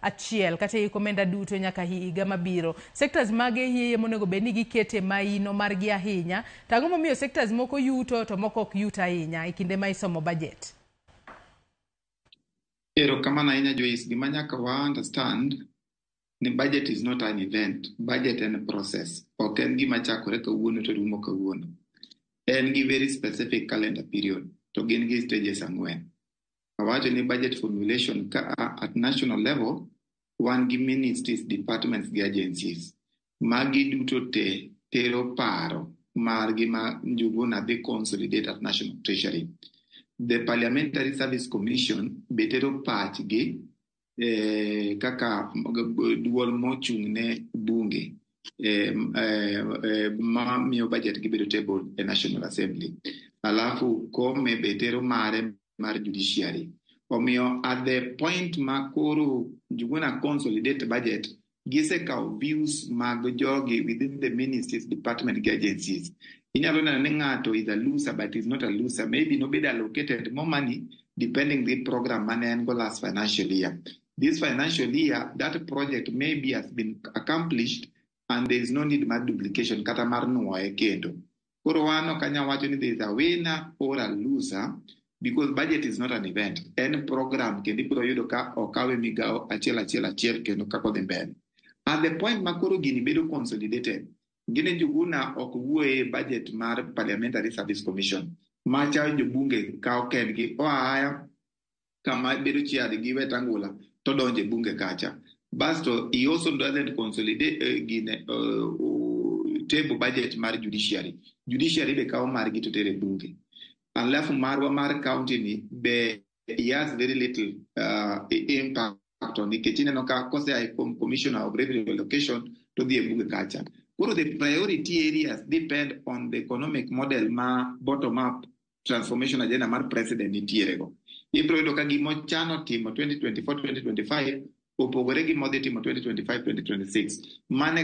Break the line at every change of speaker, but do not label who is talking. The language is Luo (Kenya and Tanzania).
achiel kata iko omenda duto nyaka higa mabiro. Sectors mage hiye monego bed ni gikete maino margi ahinya, to ang'o momiyo sectors moko yuto to moko ok yut ahinya e kinde ma isomo budget?
Erokamano ahinya Joyce, gima nyaka wa understand ni budget is not an event. Budget is a process. Ok en gima chakore kawuono to rumo kawuono. En gi very specific calendar period to gin gi stages ang'wen. Awacho ni budget formulation ka at national level wan gi ministries, departments gi agencies. Magi duto te tero paro margi ma Njuguna dhi consolidate at national treasury. The Parliamentary Service Commission betero pachgi kaka duol mochung' ne bunge ma miyo budget gibedo table e National Assembly. Alafu kome betero mare mar judiciary. Omiyo at the point ma koro Njuguna consolidate budget, gisekao views mag jogi within the ministries, department gi agencies. Inyalo neno ni ng'ato is a loser but is not a loser. Maybe nobody allocated more money depending the program mane en go last financial year. This financial year, that project maybe has been accomplished and there is no need mar duplication kata mar nuoye kendo. Koro wano kanya wacho ni there is a winner or a loser because budget is not an event. En program kendo ibiro yudo ka okawe migao achiel kendo kako dhi mbele. At the point ma koro gini bedo consolidated, gine Njuguna ok wuoye budget mar Parliamentary Service Commission. Macha jobunge kao kendgi oaya kama bedo chiadi gi wetangula to donje bunge kacha. Basto he also doesn't consolidate table budget mar judiciary. Judiciary be kao margi to tere bunge. Alafu marwa mar county ni be he has very little impact on the kitchen no ka kose ai commissioner of revenue allocation to the bunge kacha. Koro the priority areas depend on the economic model ma bottom up transformation agenda mar president nitierego. Ibro yudo ka gimo chano timo 2024-2025 opogore gi modhi timo 2025-2026. Mane